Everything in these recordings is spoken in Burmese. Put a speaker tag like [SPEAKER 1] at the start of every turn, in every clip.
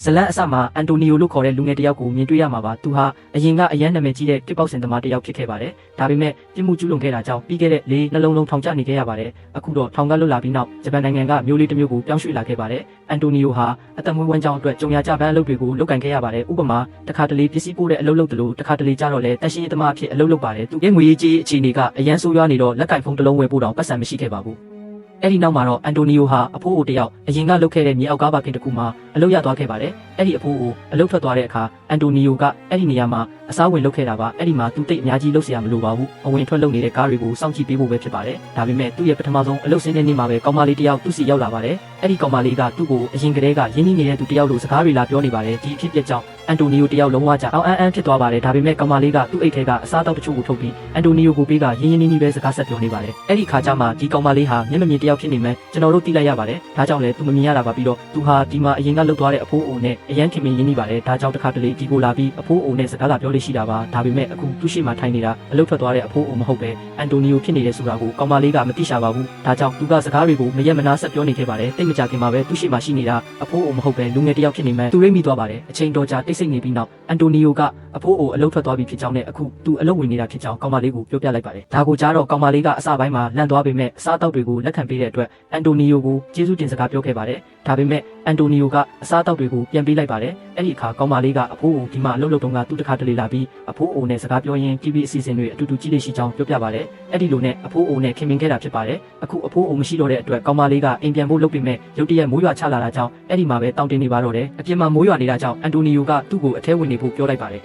[SPEAKER 1] ဇလန်အစမှာအန်တိုနီယိုလို့ခေါ်တဲ့လူငယ်တယောက်ကိုမြင်တွေ့ရမှာပါသူဟာအရင်ကအရန်နာမည်ကြီးတဲ့တစ်ပေါက်စင်သမားတယောက်ဖြစ်ခဲ့ပါတယ်ဒါပေမဲ့ပြစ်မှုကျူးလွန်ခဲ့တာကြောင့်ပြီးခဲ့တဲ့လေးနှလုံးလုံးထောင်ကျနေခဲ့ရပါတယ်အခုတော့ထောင်ကလွတ်လာပြီးနောက်ဂျပန်နိုင်ငံကမျိုးလေးတစ်မျိုးကိုပြောင်းရွှေ့လာခဲ့ပါတယ်အန်တိုနီယိုဟာအသက်မွေးဝမ်းကြောင်းအတွက်ကြုံရကြပန်းအလုပ်တွေကိုလုပ်ကင်ခဲ့ရပါတယ်ဥပမာတခါတလေပစ္စည်းပို့တဲ့အလုပ်လုပ်တယ်လို့တခါတလေကြတော့လဲတရှိသမားအဖြစ်အလုပ်လုပ်ပါတယ်သူရဲ့ငွေရေးကြေးအခြေအနေကအရန်ဆိုးရွားနေတော့လက်ကင်ဖုန်းတစ်လုံးဝယ်ဖို့တောင်ပတ်စံမရှိခဲ့ပါဘူးအဲ့ဒီနောက်မှာတော့အန်တိုနီယိုဟာအဖိုးအိုတယောက်အရင်ကလုပ်ခဲ့တဲ့မြေအောက်ကားပါကင်တစ်ခုမှာအလုပ်ရသွားခဲ့ပါတယ်အဲ့ဒီအဖိုးအိုအလုပ်ထွက်သွားတဲ့အခါအန်တိုနီယိုကအဲ့ဒီနေရာမှာအစားဝင်လုပ်ခဲ့တာပါအဲ့ဒီမှာသူတိတ်အများကြီးလုပ်เสียမလိုပါဘူးအဝင်ထွက်လုပ်နေတဲ့ကားတွေကိုစောင့်ကြည့်ပေးဖို့ပဲဖြစ်ပါတယ်ဒါပေမဲ့သူ့ရဲ့ပထမဆုံးအလုပ်ဆင်းတဲ့နေ့မှာပဲကောင်မလေးတယောက်သူ့စီရောက်လာပါတယ်အဲ့ဒီကောင်မလေးကသူ့ကိုအရင်ကတည်းကရင်းနှီးနေတဲ့သူတယောက်လိုစကားတွေလာပြောနေပါတယ်ဒီအဖြစ်ပြက်ကြောင့်အန်တိုနီယိုတယောက်လုံးဝကြအောင်အန်ဖြစ်သွားပါတယ်ဒါပေမဲ့ကောင်မလေးကသူ့အိတ်ထဲကအစားအသောက်တချို့ကိုထုတ်ပြီးအန်တိုနီယိုကိုပေးကရင်းရင်းနှီးနှီးပဲစကားဆက်ပြောနေပါတယ်အဲ့ဒီခါကျမှဒီကောင်မလေးဟာမျက်မမြင်တယောက်ဖြစ်နေမှကျွန်တော်တို့သိလိုက်ရပါတယ်ဒါကြောင့်လည်းသူမမြင်ရတာပါပြီးတော့သူဟာဒီမှာအရင်ကလုပ်သွားတဲ့အဖိုးအိုနဲ့အရန်ခင်မင်းရင်းနှီးပါတယ်ဒါကြောင့်တစ်ခါတလေဒီကိုလာပြီးအဖိုးအိုနဲ့စကားလာပြောလို့ရှိတာပါဒါပေမဲ့အခုသူ့ရှိမှထိုင်နေတာအလုပ်ထွက်သွားတဲ့အဖိုးအိုမဟုတ်ပဲအန်တိုနီယိုဖြစ်နေတယ်ဆိုတာကိုကောင်မလေးကမသိရှာပါဘူးဒါကြောင့်သူကစကားတွေကိုမရက်မနာဆက်ပြောနေခဲ့ပါတယ်တိတ်မကြခင်မှာပဲသူ့ရှိမှရှိနေတာအဖိုးအိုမဟုတ်ပဲလူငယ်တယောက်ဖြစ်နေမှသူရိပ်မိသွားပါတယ်အချိန်တော်ကြာတိတ်ဆိတ်နေပြီးနောက်အန်တိုနီယိုကအဖိုးအိုအလုပ်ထွက်သွားပြီဖြစ်ကြောင်းနဲ့အခုသူအလုပ်ဝင်နေတာဖြစ်ကြောင်းကောင်မလေးကိုပြောပြလိုက်ပါတယ်ဒါကိုကြားတော့ကောင်မလေးကအစပိုင်းမှာလန့်သွားပေမဲ့အစားအသောက်တွေကိုလက်ခံပေးတဲ့အတွက်အန်တိုနီယိုကိုကျေးဇူးတင်စကားပြောခဲ့ပါတယ်ဒါပေမဲ့အန်တိုနီယိုကအစားအသောက်တွေကိုပြန်ပေးလိုက်ပါတယ်အဲ့ဒီအခါကောင်မလေးကအဖိုးအိုဒီမှာအလုပ်လုပ်တုန်းကသူ့တခါတလေလာပြီးအဖိုးအိုနဲ့စကားပြောရင်း TV အစီအစဉ်တွေအတူတူကြည့်လို့ရှိကြောင်းပြောပြပါတယ်အဲ့ဒီလိုနဲ့အဖိုးအိုနဲ့ခင်မင်ခဲ့တာဖြစ်ပါတယ်အခုအဖိုးအိုမရှိတော့တဲ့အတွက်ကောင်မလေးကအိမ်ပြန်ဖို့လုပ်ပေမဲ့ရုတ်တရက်မိုးရွာချလာတာကြောင့်အဲ့ဒီမှာပဲတောင်းတင်နေပါတော့တယ်အပြင်မှာမိုးရွာနေတာကြောင့်အန်တိုနီယိုကသူ့ကိုအထဲဝင်နေဖို့ပြောလိုက်ပါတယ်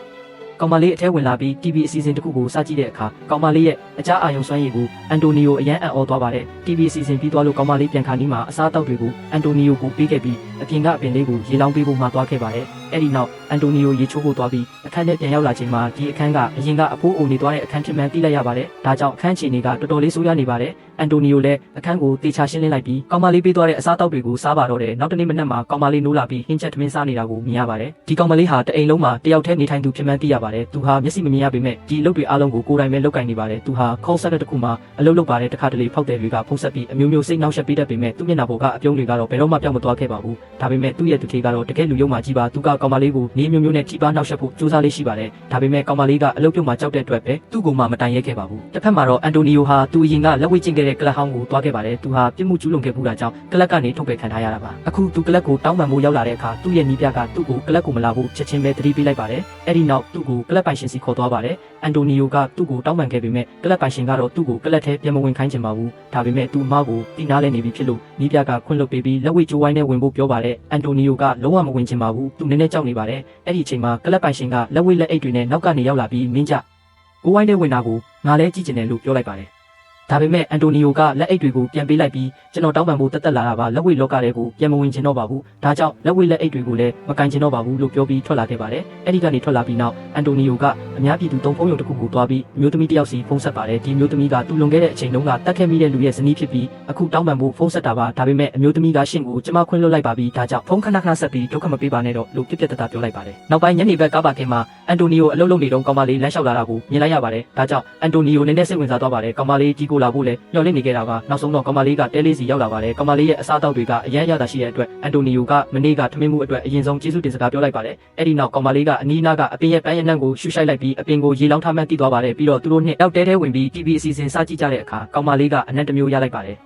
[SPEAKER 1] ကောင်မလေးအထဲဝင်လာပြီး TV အစီအစဉ်တစ်ခုကိုစကြည့်တဲ့အခါကောင်မလေးရဲ့အကြအာရုံစွမ်းရည်ကိုအန်တိုနီယိုအရန်အံ့ဩသွားပါတယ် TV အစီအစဉ်ပြီးသွားလို့ကောင်မလေးပြန်ခါနီးမှာအစားအသောက်တွေကိုအန်တိုနီယိုကိုပေးခဲ့ပြီးအပြင်ကအပင်လေးကိုရေလောင်းပေးဖို့မှသွားခဲ့ပါတယ်အဲ့ဒီနောက်အန်တိုနီယိုရေချိုးဖို့သွားပြီးအခန်းထဲပြန်ရောက်လာချိန်မှာဒီအခန်းကအရင်ကအဖိုးအိုနေသွားတဲ့အခန်းဖြစ်မှန်းသိလိုက်ရပါတယ်ဒါကြောင့်အခန်းချီနေကတော်တော်လေးဆိုးရနေပါတယ်အန်တိုနီယိုလည်းအခန်းကိုတေချာရှင်းလင်းလိုက်ပြီးကောင်မလေးပေးသွားတဲ့အစားအသောက်တွေကိုစားပါတော့တယ်နောက်တနေ့မနက်မှာကောင်မလေးနိုးလာပြီးဟင်းချက်ထမင်းစားနေတာကိုမြင်ရပါတယ်ဒီကောင်မလေးဟာတအိမ်လုံးမှာတယောက်တည်းနေထိုင်သူဖြစ်မှန်းသိရပါတယ်သူဟာမျက်စိမမြင်ရပေမဲ့ဒီအလုပ်တွေအားလုံးကိုကိုယ်တိုင်ပဲလုပ်ကင်နေပါတယ်သူဟာခုံးဆက်တဲ့တစ်ခုမှာအလုပ်လုပ်ပါတယ်တခါတလေဖောက်တဲ့တွေကဖုံးဆက်ပြီးအမျိုးမျိုးစိတ်နှောက်ယှက်ပေးတတ်ပေမဲ့သူ့မျက်နှာပေါ်ကအပြုံးတွေကတော့ဘယ်တော့မှပြောင်းမသွားခဲ့ပါဘူးဒါပေမဲ့သူ့ရဲ့သူထေကတော့တကယ်လူယုံမှကြီးပါသူကကောင်မလေးကိုနေမျိုးမျိုးနဲ့ထိပါနှောက်ယှက်ဖို့ကြိုးစားလေးရှိပါတယ်ဒါပေမဲ့ကောင်မလေးကအလုပ်ပြုတ်မှကြောက်တဲ့အတွက်ပဲသူ့ကိုမှမတိုင်ရဲခဲ့ပါဘူးတစ်ဖက်မှာတော့အန်တိုနီယိုဟာသူအရင်ကလက်ဝှေ့ကျင့်ခဲ့တဲ့ကလပ်ဟောင်းကိုသွားခဲ့ပါတယ်သူဟာပြစ်မှုကျူးလွန်ခဲ့မှုတာကြောင့်ကလပ်ကနေထုတ်ပယ်ခံထားရတာပါအခုသူကလပ်ကိုတောင်းပန်ဖို့ရောက်လာတဲ့အခါသူ့ရဲ့နီးပြကသူ့ကိုကလပ်ကိုမလာဖို့ချက်ချင်းပဲသတိပေးလိုက်ပါတယ်အဲ့ဒီနောက်သူ့ကိုကလပ်ပိုင်ရှင်စီခေါ်သွားပါတယ်အန်တိုနီယိုကသူ့ကိုတောင်းပန်ခဲ့ပေမဲ့ကလပ်ပိုင်ရှင်ကတော့သူ့ကိုကလပ်ထဲပြန်မဝင်ခိုင်းချင်ပါဘူးဒါပေမဲ့သူ့အမကိုတီးနားလဲနေပြီဖြစ်လို့နီးပြကခွင့်လွှတ်ပေးပြီးလက်ဝှေ့ကျိုးဝိုင်းနဲ့ဝင်ဖို့ပြောပါတယ်အန်တိုနီယိုကလုံးဝမဝင်ချင်ပါဘူးသူနည်းနည်းကြောက်နေပါတယ်အဲ့ဒီအချိန်မှာကလပ်ပိုင်ရှင်ကလက်ဝှေ့လက်အိတ်တွေနဲ့နောက်ကနေရောက်လာပြီးမင်းကြကိုဝိုင်းနဲ့ဝင်တာကိုငါလည်းကြည့်ကျင်တယ်လို့ပြောလိုက်ပါတယ်ဒါပေမဲ့အန်တိုနီယိုကလက်အိတ်တွေကိုပြန်ပေးလိုက်ပြီးကျွန်တော်တောင်းပန်ဖို့တက်လာတာပါလက်ဝှေ့လောကတဲ့ကိုပြန်မဝင်ချင်တော့ပါဘူးဒါကြောင့်လက်ဝှေ့လက်အိတ်တွေကိုလည်းမကန်ချင်တော့ပါဘူးလို့ပြောပြီးထွက်လာခဲ့ပါတယ်အဲ့ဒီကနေထွက်လာပြီးနောက်အန်တိုနီယိုကအများပြည်သူသုံးဖုံးရုံတစ်ခုကိုတွားပြီးမျိုးသမီးတစ်ယောက်စီဖုန်းဆက်ပါတယ်ဒီမျိုးသမီးကသူ့လွန်ခဲ့တဲ့အချိန်တုန်းကတတ်ခဲ့မိတဲ့လူရဲ့ဇနီးဖြစ်ပြီးအခုတောင်းပန်ဖို့ဖုန်းဆက်တာပါဒါပေမဲ့အမျိုးသမီးကရှင့်ကိုကျမခွင့်လွှတ်လိုက်ပါပြီဒါကြောင့်ဖုန်းခဏခဏဆက်ပြီးဒုက္ခမပေးပါနဲ့တော့လို့ပြက်ပြက်တသားပြောလိုက်ပါတယ်နောက်ပိုင်းညနေဘက်ကားပါခင်မှာအန်တိုနီယိုအလုပ်လုပ်နေတုန်းကောင်မလေးလမ်းလျှောက်လာတာကိုမြင်လိုက်ရပါတယ်ဒါကြောင့်အန်တိုနီယိုနည်းနည်းစိတ်ဝင်စားသွားပါတယ်ကောင်မလေးကြီးကိုလာဖို့လဲမျှော်လင့်နေခဲ့တာပါနောက်ဆုံးတော့ကောင်မလေးကတဲလေးစီရောက်လာပါတယ်ကောင်မလေးရဲ့အစားအသောက်တွေကအရန်ရတာရှိတဲ့အတွက်အန်တိုနီယိုကမနေ့ကထမင်းမှုအတွက်အရင်ဆုံးကျေးဇူးတင်စကားပြောလိုက်ပါတယ်အဲ့ဒီနောက်ကောင်မလေးကအနီးနားကအပင်ရဲ့ပန်းရနံ့ကိုရှူရှိုက်လိုက်ပြီးအပင်ကိုရေလောင်းထားမှန်းသိသွားပါတယ်ပြီးတော့သူတို့နှစ်ယောက်တဲတဲဝင်ပြီး TV အစီအစဉ်စကြည့်ကြတဲ့အခါကောင်မလေးကအနံ့တစ်မျိုးရလိုက်ပါတယ်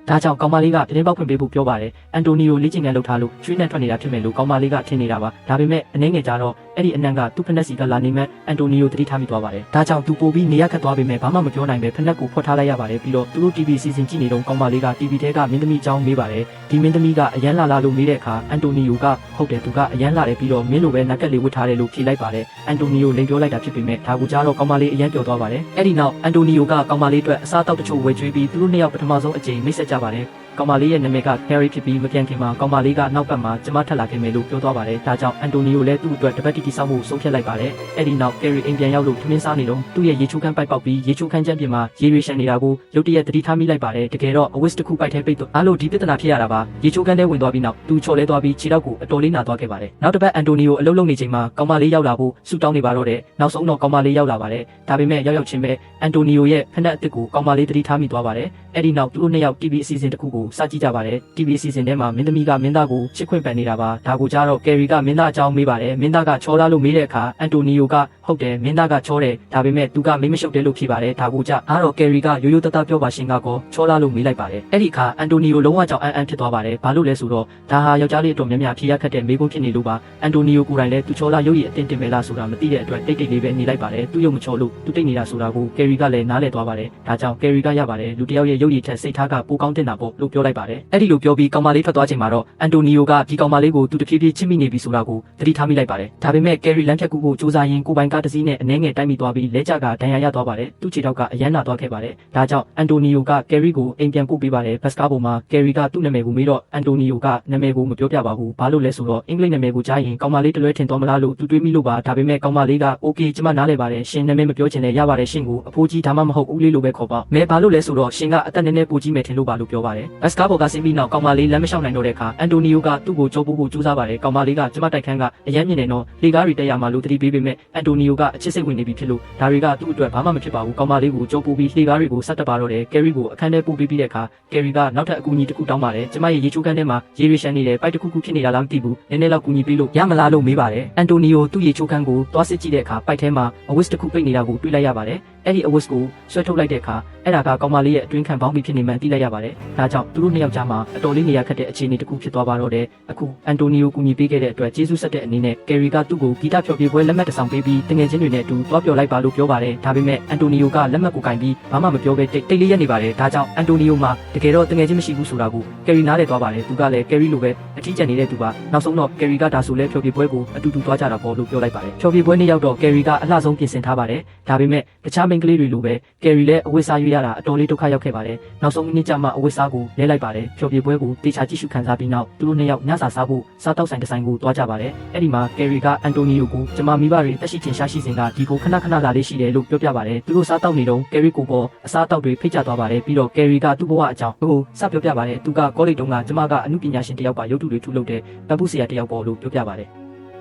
[SPEAKER 1] ဒါကြောင့်ကောင်မလေးကပြတင်းပေါက်ဖွင့်ပေးဖို့ပြောပါတယ်အန်တိုနီယိုလေ့ကျင့်ခန်းလုပ်ထားလို့ချွေးနဲ့ထွက်နေတာဖြစ်မယ်လို့ကောင်မလေးကထင်နေတာပါဒါပေမဲ့အနှဲငယ်ကြတော့အဲ့ဒီအနံ့ကသူ့ဖက်နှက်စီကလာနေမှအန်တိုနီယိုသတိထားမိသွားပါတယ်ဒါကြောင့်သူပို့ပြီးနေရခတ်သွားပေမဲ့ဘာမှမပြောနိုင်ပဲဖက်နှက်ကိုဖွက်ထားလိုက်ရပါတယ်ပြီးတော့သူတို့ TV စီစဉ်ကြည့်နေတော့ကောင်မလေးက TV ထဲကမင်းသမီးအကြောင်းမေးပါတယ်ဒီမင်းသမီးကအရန်လာလို့မေးတဲ့အခါအန်တိုနီယိုကဟုတ်တယ်သူကအရန်လာတယ်ပြီးတော့မင်းလိုပဲနက်ကက်လေးဝတ်ထားတယ်လို့ဖြေလိုက်ပါတယ်အန်တိုနီယိုလိန်ပြောလိုက်တာဖြစ်ပေမဲ့ဒါကိုကြားတော့ကောင်မလေးအရန်ပျော်သွားပါတယ်အဲ့ဒီနောက်အန်တိုနီယိုကကောင်မလေးအတွက်အစားအသောက်တချို့ဝယ်ကျွေးပြီးသူတို့နှစ်ယောက်ပထမဆုံးအကြိမ်မိတ်ဆက်ကြပါတယ်ကောင်မလေးရဲ့နာမည်က Harry ဖြစ်ပြီးမပြန်ခင်မှာကောင်မလေးကနောက်ပတ်မှာကျမထပ်လာခဲ့မယ်လို့ပြောသွားပါတယ်ဒါကြောင့်အန်တိုနီယိုလည်းသူ့အတွက်တပတ်တီဆောက်မှုဆုံးဖြတ်လိုက်ပါတယ်အဲ့ဒီနောက် Harry အိမ်ပြန်ရောက်လို့ထမင်းစားနေတော့သူ့ရဲ့ရေချိုးခန်းပိုက်ပေါက်ပြီးရေချိုးခန်းချမ်းပြင်မှာရေရွှေရှန်နေတာကိုရုတ်တရက်သတိထားမိလိုက်ပါတယ်တကယ်တော့အဝစ်တစ်ခုပိုက်ထဲပိတ်တော့အားလို့ဒီပြဿနာဖြစ်ရတာပါရေချိုးခန်းထဲဝင်သွားပြီးနောက်သူချော်လဲသွားပြီးခြေထောက်ကိုအတော်လေးနာသွားခဲ့ပါတယ်နောက်တစ်ပတ်အန်တိုနီယိုအလုပ်လုပ်နေချိန်မှာကောင်မလေးရောက်လာဖို့ဆူတောင်းနေပါတော့တယ်နောက်ဆုံးတော့ကောင်မလေးရောက်လာပါတယ်ဒါပေမဲ့ရောက်ချင်းပဲအန်တိုနီယိုရဲ့ဖက်နှက်အစ်စ်ကိုကောင်မလေးသတိထားမိသွားပါတယ်အဲ့ဒီနောက်သူတို့နှစ်ယောက် TV အစီအစဉ်တစ်ခုကို စကြည့်ကြပါတယ် TV စီစဉ်ထဲမှာမင်းသမီးကမင်းသားကိုချစ်ခွင့်ပန်နေတာပါဒါကိုကြားတော့ကယ်ရီကမင်းသားအကြောင်းမေးပါတယ်မင်းသားကချောလားလို့မေးတဲ့အခါအန်တိုနီယိုကဟုတ်တယ်မင်းသားကချောတယ်ဒါပေမဲ့သူကမိမရှုပ်တယ်လို့ဖြေပါတယ်ဒါကိုကြားအားတော့ကယ်ရီကရိုးရိုးသားသားပြောပါရှင်ကောချောလားလို့မေးလိုက်ပါတယ်အဲ့ဒီအခါအန်တိုနီယိုလုံးဝကြောင်အန်ဖြစ်သွားပါတယ်ဘာလို့လဲဆိုတော့ဒါဟာယောက်ျားလေးအတော်များများဖြေရခက်တဲ့မေးခွန်းဖြစ်နေလို့ပါအန်တိုနီယိုကိုယ်တိုင်လည်းသူချောလားရုပ်ရည်အတင်းတင်ပဲလားဆိုတာမသိတဲ့အတွက်တိတ်တိတ်လေးပဲနေလိုက်ပါတယ်သူရုပ်မချောလို့သူတိတ်နေတာဆိုတာကိုကယ်ရီကလည်းနားလည်သွားပါတယ်ဒါကြောင့်ကယ်ရီကရပါတယ်လူတယောက်ရဲ့ရုပ်ရည်ထက်စိတ်ထားကပိုကောင်းတင်တာပေါ့လို့ပြောလိုက်ပါတယ်အဲ့ဒီလိုပြောပြီးကောင်မလေးထွက်သွားချိန်မှာတော့အန်တိုနီယိုကဒီကောင်မလေးကိုသူတဖြည်းဖြည်းချစ်မိနေပြီဆိုတာကိုသတိထားမိလိုက်ပါတယ်ဒါပေမဲ့ကယ်ရီလမ်းဖြတ်ကူဖို့စူးစမ်းရင်းကိုပိုင်ကားတစ်စီးနဲ့အနှဲငယ်တိုက်မိသွားပြီးလဲကျကဒဏ်ရာရသွားပါတယ်သူ့ခြေထောက်ကအယမ်းနာသွားခဲ့ပါတယ်ဒါကြောင့်အန်တိုနီယိုကကယ်ရီကိုအိမ်ပြန်ပို့ပေးပါတယ်ဘတ်စကားပေါ်မှာကယ်ရီကသူ့နာမည်ကိုမေးတော့အန်တိုနီယိုကနာမည်ကိုမပြောပြပါဘူးဘာလို့လဲဆိုတော့အင်္ဂလိပ်နာမည်ကိုကြားရင်ကောင်မလေးတလွဲထင်သွားမလားလို့သူတွေးမိလို့ပါဒါပေမဲ့ကောင်မလေးကโอเคကျမနားလဲပါတယ်ရှင်နာမည်မပြောချင်လဲရပါတယ်ရှင်ကိုအဖိုးကြီးဒါမှမဟုတ်ဦးလေးလိုပဲခေါ်ပါမဲဘာလို့လဲဆိုတော့ရှင်ကအသက်နည်းနည်းပိုကြီးမယ်ထင်လို့ပါလို့ပြောပါတယ်ဘတ်စကားပေါ်ကဆင်းပြီးနောက်ကောင်မလေးလမ်းမလျှောက်နိုင်တော့တဲ့အခါအန်တိုနီယိုကသူ့ကိုကြောပို့ဖို့ကြိုးစားပါတယ်ကောင်မလေးကကျမတိုက်ခန်းကအယမ်းမြင်နေတော့လေကားတွေတက်ရမှာလို့သတိပေးပေမဲ့အန်တိုနီယိုကအချစ်စိတ်ဝင်နေပြီဖြစ်လို့ဒါတွေကသူ့အတွက်ဘာမှမဖြစ်ပါဘူးကောင်မလေးကိုကြောပို့ပြီးလေကားတွေကိုဆက်တက်ပါတော့တယ်ကယ်ရီကိုအခန်းထဲပို့ပေးပြီးတဲ့အခါကယ်ရီကနောက်ထပ်အကူအညီတစ်ခုတောင်းပါတယ်ကျမရဲ့ရေချိုးခန်းထဲမှာရေရွှေရှမ်းနေတယ်ပိုက်တစ်ခုခုဖြစ်နေတာလားမသိဘူးနည်းနည်းလောက်ကူညီပေးလို့ရမလားလို့မေးပါတယ်အန်တိုနီယိုသူ့ရေချိုးခန်းကိုသွားစစ်ကြည့်တဲ့အခါပိုက်ထဲမှာအဝစ်တစ်ခုပိတ်နေတာကိုတွေ့လိုက်ရပါတယ်အဲ့ဒီအဝစ်ကိုဆွဲထုတ်လိုက်တဲ့အခါအဲ့ဒါကကောင်မလေးရဲ့အတွင်းခံပေါင်းပြီးဖြစ်နေမှန်းသိလိုက်ရပါတယ်ဒါကြောင့်သူတို့နှစ်ယောက်ကြားမှာအတော်လေးနေရာခက်တဲ့အခြေအနေတစ်ခုဖြစ်သွားပါတော့တယ်အခုအန်တိုနီယိုကူညီပေးခဲ့တဲ့အတွက်ကျေးဇူးဆက်တဲ့အနေနဲ့ကယ်ရီကသူ့ကိုဂီတဖျော်ဖြေပွဲလက်မှတ်တစ်စောင်ပေးပြီးတငယ်ချင်းတွေနဲ့အတူတွားပြော်လိုက်ပါလို့ပြောပါတယ်ဒါပေမဲ့အန်တိုနီယိုကလက်မှတ်ကိုကင်ပြီးဘာမှမပြောဘဲတိတ်လေးရက်နေပါတယ်ဒါကြောင့်အန်တိုနီယိုမှာတကယ်တော့တငယ်ချင်းမရှိဘူးဆိုတာကိုကယ်ရီနားလည်သွားပါတယ်သူကလည်းကယ်ရီလိုပဲအထီးကျန်နေတဲ့သူပါနောက်ဆုံးတော့ကယ်ရီကဒါဆိုလဲဖျော်ဖြေပွဲကိုအတူတူသွားကြတာပေါ့လို့ပြောလိုက်ပါတယ်ဖျော်ဖြေပွဲနေ့ရောက်တော့ကယ်ရီကအလှဆုံးပြင်ဆင်ထားပါတယ်ဒါပေမဲ့တခြားမိန်းကလေးတွေလိုပဲကယ်ရီလည်းအဝတ်စားရွေးရတာအတော်လေးဒုက္ခရောက်ခဲ့ပါတယ်နောက်ဆုံးနေ့ကျမှအဝတ်စားကိုလဲလိုက်ပါတယ်ဖျော်ဖြေပွဲကိုတေချာကြည့်ရှုခံစားပြီးနောက်သူတို့နှစ်ယောက်ညစာစားဖို့စားတောက်ဆိုင်တစ်ဆိုင်ကိုတွားကြပါတယ်အဲ့ဒီမှာကယ်ရီကအန်တိုနီယိုကိုကျမမိဘတွေတက်ရှိထင်ရှားရှိစဉ်ကဒီကိုခဏခဏလာလေးရှိတယ်လို့ပြောပြပါတယ်သူတို့စားတောက်နေတော့ကယ်ရီကိုပေါ်အစားတောက်တွေဖိတ်ကြသွားပါတယ်ပြီးတော့ကယ်ရီကသူ့ဘဝအကြောင်းကိုစပြောပြပါတယ်သူကကောလိပ်တုန်းကကျမကအမှုပညာရှင်တယောက်ပါရုပ်တုတွေထုလုပ်တဲ့ပတ်ပုဆရာတယောက်ပေါ်လို့ပြောပြပါတယ်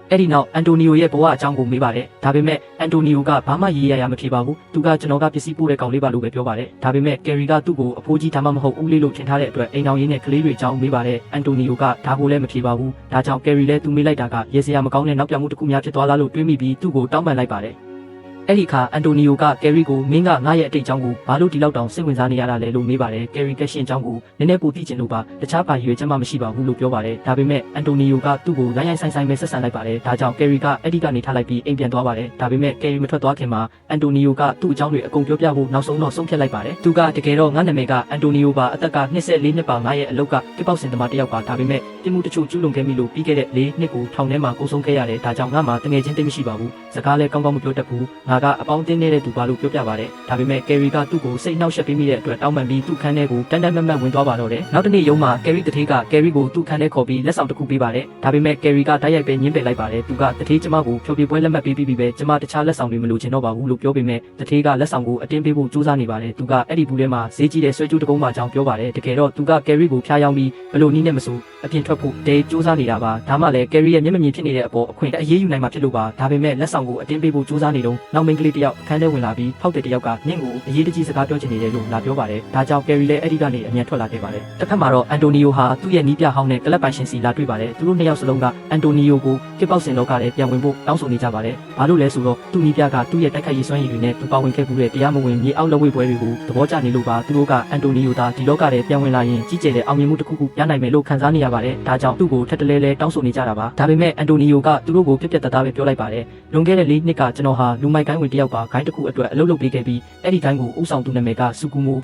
[SPEAKER 1] အဲ့ဒီနောက်အန်တိုနီယိုရဲ့ဘဝအကြောင်းကိုမေးပါတယ်ဒါပေမဲ့အန်တိုနီယိုကဘာမှရေးရမဖြစ်ပါဘူးသူကကျွန်တော်ကပစ္စည်းပို့တဲ့ကောင်လေးပါလို့ပဲပြောပါတယ်ဒါပေမဲ့ကယ်ရီကသူ့ကိုအဖိုးကြီးဒါမှမဟုတ်ဦးလေးလို့ထင်ထားတဲ့အတွက်အိမ်တော်ရင်းနဲ့ကလေးတွေအကြောင်းမေးပါတယ်အန်တိုနီယိုကဒါကိုလည်းမဖြေပါဘူးဒါကြောင့်ကယ်ရီလည်းသူမေးလိုက်တာကရေစရာမကောင်းတဲ့နောက်ပြောင်မှုတစ်ခုများဖြစ်သွားလားလို့တွေးမိပြီးသူ့ကိုတောင်းပန်လိုက်ပါတယ်အဲ့ဒီအခါအန်တိုနီယိုကကယ်ရီကိုမင်းကငါ့ရဲ့အတိတ်အကြောင်းကိုဘာလို့ဒီလောက်တောင်စိတ်ဝင်စားနေရတာလဲလို့မေးပါတယ်ကယ်ရီကရှင်အကြောင်းကိုနည်းနည်းပိုသိချင်လို့ပါတခြားဘာရွေးချက်မှမရှိပါဘူးလို့ပြောပါတယ်ဒါပေမဲ့အန်တိုနီယိုကသူ့ကိုရိုင်းဆိုင်ပဲဆက်ဆံလိုက်ပါတယ်ဒါကြောင့်ကယ်ရီကအဲ့ဒီကနေထားလိုက်ပြီးအိမ်ပြန်သွားပါတယ်ဒါပေမဲ့ကယ်ရီမထွက်သွားခင်မှာအန်တိုနီယိုကသူ့အကြောင်းတွေအကုန်ပြောပြဖို့နောက်ဆုံးတော့ဆုံးဖြတ်လိုက်ပါတယ်သူကတကယ်တော့ငါနာမည်ကအန်တိုနီယိုပါအသက်က24နှစ်ပါငါရဲ့အလောက်ကတစ်ပေါက်စင်သမားတစ်ယောက်ပါဒါပေမဲ့ပြမှုတချို့ကျူးလွန်ခဲ့မိလို့ပြီးခဲ့တဲ့4နှစ်ကိုထောင်ထဲမှာကိုဆုံးခဲ့ရတယ်ဒါကြောင့်ငါမှတငယ်ချင်းတိတ်မရှိပါဘူးစကားလည်းကောင်းကောင်းမပြောတတ်ဘူးငါကအပေါင်းအသင်းနေတဲ့သူပါလို့ပြောပြပါတယ်ဒါပေမဲ့ကယ်ရီကသူ့ကိုစိတ်နှောက်ယှက်ပေးမိတဲ့အတွက်တောင်းပန်ပြီးသူ့ခန်းထဲကိုတန်းတန်းမတ်မတ်ဝင်သွားပါတော့တယ်နောက်တစ်နေ့ရုံးမှာကယ်ရီတထေးကကယ်ရီကိုသူ့ခန်းထဲခေါ်ပြီးလက်ဆောင်တစ်ခုပေးပါတယ်ဒါပေမဲ့ကယ်ရီကတိုက်ရိုက်ပဲညှင်းပယ်လိုက်ပါတယ်သူကတထေးကျမကိုဖျော်ဖြေပွဲလက်မှတ်ပေးပြီးပဲကျမတခြားလက်ဆောင်တွေမလိုချင်တော့ပါဘူးလို့ပြောပေမဲ့တထေးကလက်ဆောင်ကိုအတင်းပေးဖို့ကြိုးစားနေပါတယ်သူကအဲ့ဒီဘူးထဲမှာဈေးကြီးတဲ့ဆွဲကြိုးတကုံးမှအကြောင်းပြောပါတယ်တကယ်တော့သူကကယ်ရီကိုဖျားယောင်းပြီးဘလို့နီးနဲ့မဆိုအပြင်ထွက်ဖို့တဲကြိုးစားနေတာပါဒါမှလည်းကယ်ရီရဲ့မျက်မမြင်ဖြစ်နေတဲ့အပေါ်အခွင့်အရေးယူနိုင်မှာဖြစ်လို့ပါဒါပေမဲ့လက်ဆောင်ကိုအတင်းပေးဖို့ကြိုးစားနေတော့နောက်မိန်းကလေးတစ်ယောက်အခန်းထဲဝင်လာပြီးဖောက်တဲ့တစ်ယောက်ကနင့်ကိုအရေးတကြီးစကားပြောချင်နေတယ်လို့လာပြောပါတယ်ဒါကြောင့်ကယ်ရီလည်းအဲ့ဒီကနေအမြန်ထွက်လာခဲ့ပါတယ်တစ်ဖက်မှာတော့အန်တိုနီယိုဟာသူ့ရဲ့နီးပြဟောင်းနဲ့ကလပ်ပိုင်ရှင်စီလာတွေ့ပါတယ်သူတို့နှစ်ယောက်စလုံးကအန်တိုနီယိုကိုကစ်ပေါက်စင်လောကထဲပြန်ဝင်ဖို့တောင်းဆိုနေကြပါတယ်ဘာလို့လဲဆိုတော့သူ့နီးပြကသူ့ရဲ့တိုက်ခိုက်ရေးစွမ်းရည်တွေနဲ့သူပါဝင်ခဲ့မှုတဲ့တရားမဝင်မြေအောက်လက်ဝဲပွဲတွေကိုသဘောကျနေလို့ပါသူတို့ကအန်တိုနီယိုသာဒီလောကထဲပြန်ဝင်လာရင်ကြီးကျယ်တဲ့အောင်မြင်မှုတစ်ခုခုရနိုင်မယ်လို့ခံစားနေရပါတယ်ဒါကြောင့်သူ့ကိုထက်တလဲလဲတောင်းဆိုနေကြတာပါဒါပေမဲ့အန်တိုနီယိုကသူတို့ကိုပြက်ပြက်တသားပဲပြောလိုက်ပါတယ်လွန်ခဲ့တဲ့4နှစ်ကကျွန်တော်ဟာလူမိုက်ကိုင်းဝင်တစ်ယောက်ပါဂိုင်းတစ်ခုအတွက်အလုပ်လုပ်ပေးခဲ့ပြီးအဲ့ဒီဂိုင်းကိုဥဆောင်သူနာမည်ကဆူကူမို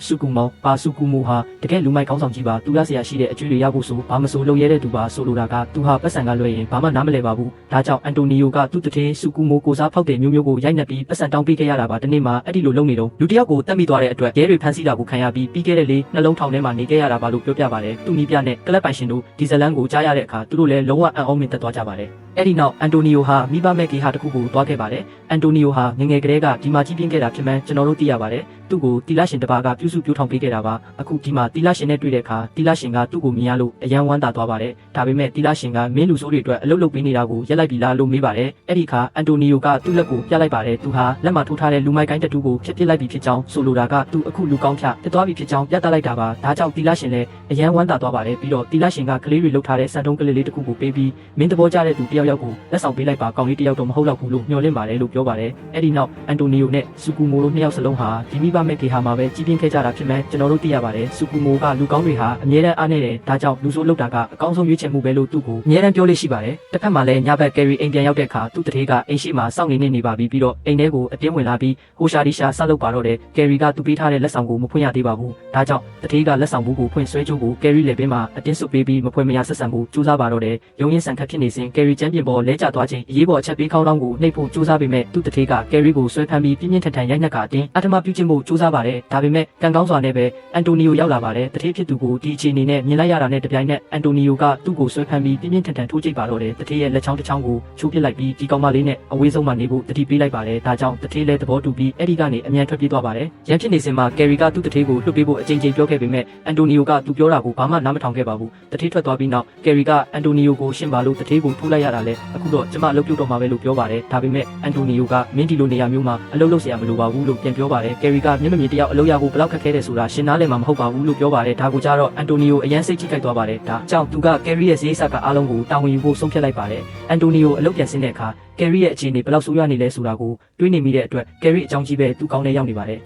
[SPEAKER 1] ပါဆူကူမိုဟာတကယ်လူမိုက်ကောင်းဆောင်ကြီးပါသူရဆရာရှိတဲ့အကျွေးတွေရဖို့ဆိုဘာမဆိုလုပ်ရတဲ့သူပါဆိုလိုတာကသူဟာပတ်စံကလွှဲရင်ဘာမှနားမလည်ပါဘူးဒါကြောင့်အန်တိုနီယိုကသူ့တထေးဆူကူမိုကိုစားဖောက်တဲ့မျိုးကိုရိုက်နှက်ပြီးပတ်စံတောင်းပေးခဲ့ရတာပါဒီနေ့မှအဲ့ဒီလိုလုပ်နေတော့လူတစ်ယောက်ကိုတတ်မိသွားတဲ့အတွက်ရဲတွေဖမ်းဆီးတာကိုခံရပြီးပြီးခဲ့တဲ့နှလုံးထောင်ထဲမှာနေခဲ့ရတာပါလို့ပြောပြပါတယ်သူနီးပြနဲ့ကလပ်ပိုင်ရှင်တို့ဒီဇလန်ကိုကြားရတဲ့အခါသူတို့လည်းလုံးဝအံ့ဩမြင့်သက်သွားကြပါတယ်အဲ့ဒီနောက်အန်တိုနီယိုဟာမိဘမဲ့ဂေဟာတစ်ခုကိုတွားခဲ့ပါတယ်အန်တိုနီယိုဟာင ငယ်ကလေးကဒီမှာကြီးပြင်းခဲ့တာဖြစ်မှန်းကျွန်တော်တို့သိရပါတယ်သူ့ကိုတီလာရှင်တစ်ပါးကပြုစုပြောထောင်ပေးခဲ့တာပါအခုဒီမှာတီလာရှင်နဲ့တွေ့တဲ့အခါတီလာရှင်ကသူ့ကိုမြင်ရလို့အယံဝမ်းသာသွားပါတယ်ဒါပေမဲ့တီလာရှင်ကမင်းလူဆိုးတွေအတွက်အလုပ်လုပ်ပေးနေတာကိုရက်လိုက်ပြီလားလို့မေးပါတယ်အဲ့ဒီအခါအန်တိုနီယိုကသူ့လက်ကိုပြလိုက်ပါတယ်သူဟာလက်မှာထိုးထားတဲ့လူမိုက်ကိုင်းတတူကိုဖျက်ပစ်လိုက်ပြီဖြစ်ကြောင်းဆိုလိုတာကသူအခုလူကောင်းဖြတ်သွားပြီဖြစ်ကြောင်းပြသလိုက်တာပါဒါကြောင့်တီလာရှင်လည်းအယံဝမ်းသာသွားပါတယ်ပြီးတော့တီလာရှင်ကကလေးတွေလှုပ်ထားတဲ့စံတုံးကလေးလေးတစ်ခုကိုပေးပြီးမင်းသဘောကျတဲ့သူတယောက်ယောက်ကိုလက်ဆောင်ပေးလိုက်ပါကောင်းလေးတယောက်တော့မဟုတ်တော့ဘူးလို့မျှော်လင့်ပါတယ်လို့ပြောပါတယ်အဲ့ဒီနောက်အန်တိုနီယိုနဲ့ဆူကူမိုတို့နှစ်ယောက်စလုံးဟာဒီမိဘမဲ့ကေဟာမှာပဲကြီးပြင်းခဲ့ကြတာဖြစ်မှန်းကျွန်တော်တို့သိရပါတယ်ဆူကူမိုကလူကောင်းတွေဟာအမြဲတမ်းအားနေတယ်ဒါကြောင့်လူဆိုးလှုပ်တာကအကောင်းဆုံးရွေးချယ်မှုပဲလို့သူ့ကိုအမြဲတမ်းပြောလို့ရှိပါတယ်တစ်ဖက်မှာလည်းညဘက်ကယ်ရီအိမ်ပြန်ရောက်တဲ့အခါသူ့တထေးကအိမ်ရှိမှာစောင့်နေပါပြီပြီးတော့အိမ်ထဲကိုအတင်းဝင်လာပြီးဟိုရှာဒီရှာဆက်လုပ်ပါတော့တယ်ကယ်ရီကသူ့ပေးထားတဲ့လက်ဆောင်ကိုမဖွင့်ရသေးပါဘူးဒါကြောင့်တထေးကလက်ဆောင်ဘူးကိုဖွင့်ဆွဲကြိုးကိုကယ်ရီလည်းပင်မှာအတင်းစွပ်ပေးပြီးမဖွင့်မရဆက်ဆံဖို့ကြိုးစားပါတော့တယ်ရုံရင်ဆန်ခတ်ဖြစ်နေစဉ်ကယ်ရီချမ်းပြင်ပေါ်လဲကျသွားခြင်းအရေးပေါ်အချက်ပေးခေါင်းတောင်းကိုနှိပ်ဖို့ကြိုးစားပေမဲ့သူ့တထေးကကယ်ရီကိုဆွဲဖမ်းပြီးပြင်းပြင်းထန်ထန်ရိုက်နှက်ကအတင်းအထမပြုခြင်းဖို့ကြိုးစားပါတယ်ဒါပေမဲ့ကံကောင်းစွာနဲ့ပဲအန်တိုနီယိုရောက်လာပါတယ်တထေးဖြစ်သူကိုဒီအခြေအနေနဲ့မြင်လိုက်ရတာနဲ့တပြိုင်နက်အန်တိုနီယိုကသူ့ကိုဆွဲဖမ်းပြီးပြင်းပြင်းထန်ထန်ထိုးကြိတ်ပါတော့တယ်တထေးရဲ့လက်ချောင်းတစ်ချောင်းကိုချိုးပစ်လိုက်ပြီးဒီကောင်မလေးနဲ့အဝေးဆုံးမှနေဖို့တတိပေးလိုက်ပါတယ်ဒါကြောင့်တထေးလည်းသဘောတူပြီးအဲ့ဒီကနေအမြန်ထွက်ပြေးသွားပါတယ်ရန်ဖြစ်နေစဉ်မှာကယ်ရီကသူ့တထေးကိုလွှတ်ပေးဖို့အကြိမ်ကြိမ်ပြောခဲ့ပေမဲ့အန်တိုနီယိုကသူပြောတာကိုဘာမှနားမထောင်ခဲ့ပါဘူးတထေးထွက်သွားပြီးနောက်ကယ်ရီကအန်တိုနီယိုကိုရှင်းပါလို့တထေးကိုထိုးလိုက်ရတာလဲအခုတော့ကျမအလုပ်ပြုတ်တော့မှာပဲလို့ပြောပါတယ်ဒါပေမဲ့အန်တိုနီယိုကမင်းဒီလိုနေရာမျိုးမှာအလုပ်လုပ်เสียမလိုပါဘူးလို့ပြန်ပြောပါတယ်ကယ်ရီကမျက်မမြင်တယောက်အလုပ်ရဖို့ဘယ်လောက်ခက်ခဲတယ်ဆိုတာရှင်းနားလည်မှာမဟုတ်ပါဘူးလို့ပြောပါတယ်ဒါကိုကြတော့အန်တိုနီယိုအရန်စိတ်ထိခိုက်သွားပါတယ်ဒါကြောင့်သူကကယ်ရီရဲ့ဈေးဆက်ကအားလုံးကိုတာဝန်ယူဖို့ဆုံးဖြတ်လိုက်ပါတယ်အန်တိုနီယိုအလုပ်ပြန်ဆင်းတဲ့အခါကယ်ရီရဲ့အခြေအနေဘယ်လောက်ဆိုးရွားနေလဲဆိုတာကိုတွေးနေမိတဲ့အတွက်ကယ်ရီအကြောင်းကြီးပဲသူကောင်းနေရောက်နေပါတ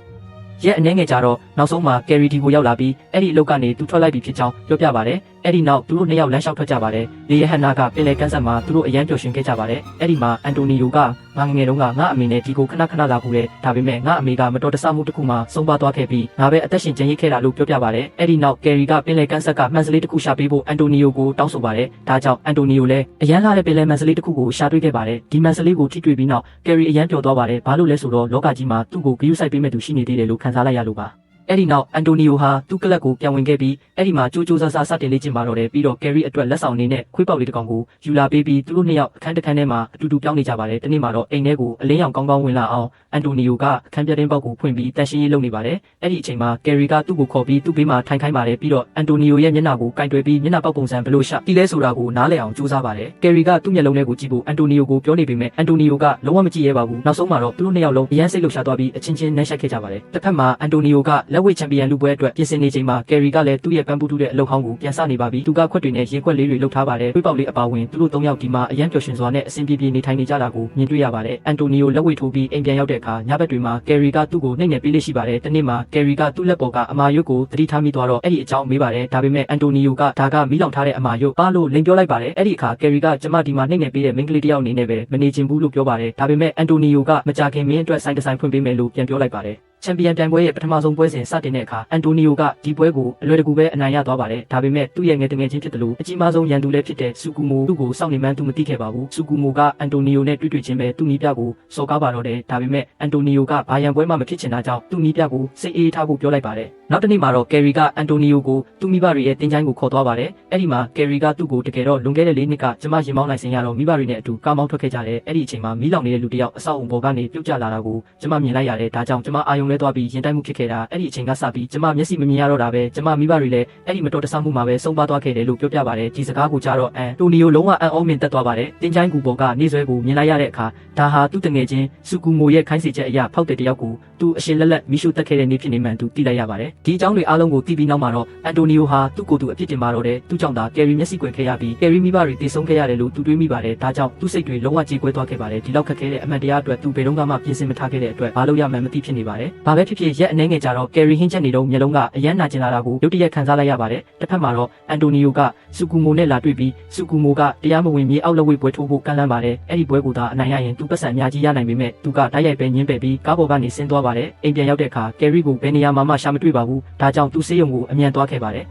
[SPEAKER 1] ယ်ရက်အနေငယ်ကြတော့နောက်ဆုံးမှာကယ်ရီဒီကိုရောက်လာပြီးအဲ့ဒီအလုပ်ကနေသူထွက်လိုက်ပြီဖြစ်ကြောင်းပြောပြပါတယ်အဲ့ဒီနောက်သူတို့နှစ်ယောက်လမ်းလျှောက်ထွက်ကြပါတယ်လေယဟန်နာကပင်လယ်ကမ်းစပ်မှာသူတို့အရန်ပျော်ရွှင်ခဲ့ကြပါတယ်အဲ့ဒီမှာအန်တိုနီယိုကငါငယ်တုန်းကငါအမေနဲ့ဒီကိုခဏလာဘူးလေဒါပေမဲ့ငါအမေကမတော်တဆမှုတစ်ခုမှဆုံးပါသွားခဲ့ပြီးငါပဲအသက်ရှင်ကျန်ရစ်ခဲ့တာလို့ပြောပြပါတယ်အဲ့ဒီနောက်ကယ်ရီကပင်လယ်ကမ်းစပ်ကမှန်စလေးတစ်ခုရှာပေးဖို့အန်တိုနီယိုကိုတောင်းဆိုပါတယ်ဒါကြောင့်အန်တိုနီယိုလည်းအရန်လာတဲ့ပင်လယ်မှန်စလေးတစ်ခုကိုရှာတွေ့ခဲ့ပါတယ်ဒီမှန်စလေးကိုထိတွေ့ပြီးနောက်ကယ်ရီအရန်ပျော်သွားပါတယ်ဘာလို့လဲဆိုတော့လောကကြီးမှာသူ့ကိုဂရုစိုက်ပေးမဲ့သူရှိနေသေးတယ်လို့ခံစားလိုက်ရလို့ပါအဲ့ဒီနောက်အန်တိုနီယိုဟာသူ့ကလပ်ကိုပြန်ဝင်ခဲ့ပြီးအဲ့ဒီမှာကြိုးစားစတင်လေ့ကျင့်ပါတော့တယ်ပြီးတော့ကယ်ရီအတွက်လက်ဆောင်အနေနဲ့ခွေးပေါက်လေးတစ်ကောင်ကိုယူလာပေးပြီးသူတို့နှစ်ယောက်အခန်းတစ်ခန်းထဲမှာအတူတူပြောင်းနေကြပါတယ်တနေ့မှာတော့အိမ်ထဲကိုအလင်းရောင်ကောင်းဝင်လာအောင်အန်တိုနီယိုကအခန်းပြတင်းပေါက်ကိုဖွင့်ပြီးတန်ရှင်းရေးလုပ်နေပါတယ်အဲ့ဒီအချိန်မှာကယ်ရီကသူ့ကိုခေါ်ပြီးသူ့ဘေးမှာထိုင်ခိုင်းပါတယ်ပြီးတော့အန်တိုနီယိုရဲ့မျက်နှာကိုကင်တွယ်ပြီးမျက်နှာပေါက်ပုံစံဘယ်လိုရှာတီးလဲဆိုတာကိုနားလည်အောင်ကြိုးစားပါတယ်ကယ်ရီကသူ့မျက်လုံးထဲကိုကြည့်ဖို့အန်တိုနီယိုကိုပြောနေပေမဲ့အန်တိုနီယိုကလုံးဝမကြည့်ရဲပါဘူးနောက်ဆုံးမှာတော့သူတို့နှစ်ယောက်လုံးအရန်စိတ်လှုပ်ရှားသွားပြီးအချင်းချင်းနှမ်းရှက်ခဲ့ကြပါတယ်တစ်ဖက်မှာအန်တိုနီယိုကလက်ဝှေ့ချန်ပီယံလူပွဲအတွက်ပြင်ဆင်နေချိန်မှာကယ်ရီကလည်းသူ့ရဲ့ပန်းပူးတူတဲ့အလုပ်ဟောင်းကိုပြန်စနေပါပြီသူကခွက်တွေနဲ့ရေခွက်လေးတွေလှုပ်ထားပါတယ်တွေးပေါက်လေးအပါဝင်သူတို့၃ယောက်ဒီမှာအရန်ပျော်ရွှင်စွာနဲ့အဆင်ပြေနေထိုင်နေကြတာကိုမြင်တွေ့ရပါတယ်အန်တိုနီယိုလက်ဝှေ့ထိုးပြီးအိမ်ပြန်ရောက်တဲ့အခါညဘက်တွေမှာကယ်ရီကသူ့ကိုနှိမ့်နေပေးလိမ့်ရှိပါတယ်တနေ့မှာကယ်ရီကသူ့လက်ပေါ်ကအမာရွတ်ကိုသတိထားမိသွားတော့အဲ့ဒီအကြောင်းမေးပါတယ်ဒါပေမဲ့အန်တိုနီယိုကဒါကမီးလောင်ထားတဲ့အမာရွတ်ပါလို့လိန်ပြောလိုက်ပါတယ်အဲ့ဒီအခါကယ်ရီကကျမဒီမှာနှိမ့်နေပေးတဲ့မိန်းကလေးတစ်ယောက်အနေနဲ့ပဲမနေချင်ဘူးလို့ပြောပါတယ်ဒါပေမဲ့အန်တိုနီယိုကမကြခင်မင်းအတွက်ဆိုင်တစ်ဆိုင်ဖွင့်ပေးမယ်လို့ပြန်ပြောလိုက်ပါတယ်ချန်ပီယံပြိုင်ပွဲရဲ့ပထမဆုံးပွဲစဉ်စတင်တဲ့အခါအန်တိုနီယိုကဒီပွဲကိုအလွယ်တကူပဲအနိုင်ရသွားပါတယ်ဒါပေမဲ့သူ့ရဲ့ငယ်တငယ်ချင်းဖြစ်တယ်လို့အကြီးမားဆုံးရန်သူလည်းဖြစ်တဲ့ဆူကူမိုသူ့ကိုစောင့်နေမှန်းသူမသိခဲ့ပါဘူးဆူကူမိုကအန်တိုနီယိုနဲ့တွေ့ချင်းပဲသူ့နီးပြကိုစော်ကားပါတော့တယ်ဒါပေမဲ့အန်တိုနီယိုကဘာရန်ပွဲမှမဖြစ်ချင်တာကြောင့်သူ့နီးပြကိုစိတ်အေးထားဖို့ပြောလိုက်ပါတယ်နောက်တစ်နေ့မှာတော့ကယ်ရီကအန်တိုနီယိုကိုသူ့မိဘတွေရဲ့တင်ချိုင်းကိုခေါ်သွားပါတယ်အဲ့ဒီမှာကယ်ရီကသူ့ကိုတကယ်တော့လွန်ခဲ့တဲ့၄နှစ်ကကျမရင်မောင်းနိုင်စင်ရတော့မိဘတွေနဲ့အတူကားမောင်းထွက်ခဲ့ကြတယ်အဲ့ဒီအချိန်မှာမီးလောင်နေတဲ့လူတစ်ယောက်အဆောက်အုံပေါ်ကနေပြုတ်ကျလာတာကိုကျမမြင်လိုက်ရတယ်ဒါကြောင့်ကျမအာယုံလဲသွားပြီးရင်တိုက်မှုဖြစ်ခဲ့တာအဲ့ဒီအချိန်ကစပြီးကျမမျက်စိမမြင်ရတော့တာပဲကျမမိဘတွေလည်းအဲ့ဒီမတော်တဆမှုမှာပဲဆုံးပါသွားခဲ့တယ်လို့ပြောပြပါတယ်ဒီစကားကိုကြားတော့တိုနီယိုလုံးဝအံ့ဩမြင်တက်သွားပါတယ်တင်ချိုင်းကူပေါ်ကနေဆွဲကိုမြင်လိုက်ရတဲ့အခါဒါဟာသူ့တငယ်ချင်းဆူကူမိုရဲ့ခိုင်းစေချက်အရာဖောက်တဲ့တယောက်ကိုသူအရှင်လက်လက်မိရှုတက်ခဲ့တဲ့နေ့ဖြစ်နေမှန်သူသိလိုက်ရပါတယ်ဒီအကြောင်းတွေအားလုံးကိုသိပြီးနောက်မှာတော့အန်တိုနီယိုဟာသူ့ကိုယ်သူအပြစ်တင်ပါတော့တယ်သူ့ကြောင့်သာကယ်ရီမျက်စိကွယ်ခဲ့ရပြီးကယ်ရီမိဘတွေတည်ဆုံးခဲ့ရတယ်လို့သူတွေးမိပါတယ်ဒါကြောင့်သူ့စိတ်တွေလုံးဝကြေကွဲသွားခဲ့ပါတယ်ဒီလောက်ခက်ခဲတဲ့အမှန်တရားအတွက်သူဘယ်တော့မှပြင်ဆင်မထားခဲ့တဲ့အတွက်ဘာလို့ရမှန်းမသိဖြစ်နေပါတယ်ဘာပဲဖြစ်ဖြစ်ရက်အနေငယ်ကြတော့ကယ်ရီဟင်းချက်နေတော့မျက်လုံးကအရန်နာကျင်လာတာကိုရုတ်တရက်ခံစားလိုက်ရပါတယ်တစ်ဖက်မှာတော့အန်တိုနီယိုကဆူကူမိုနဲ့လာတွေ့ပြီးဆူကူမိုကတရားမဝင်မြေအောက်လက်ဝဲပွဲထိုးဖို့ကမ်းလှမ်းပါတယ်အဲ့ဒီပွဲကိုသာအနိုင်ရရင်သူပတ်စံအများကြီးရနိုင်ပေမဲ့သူကတိုက်ရိုက်ပဲညင်းပယ်ပြီးကားပေါ်ကနေဆင်းသွားပါတယ်အိမ်ပြန်ရောက်တဲ့အခါကယ်ရီကိုဘယ်နေရာမှရှာမတွေ့ပါဘူးဒါကြောင့်သူဆေးရုံကိုအမြန်သွားခဲ့ပါတ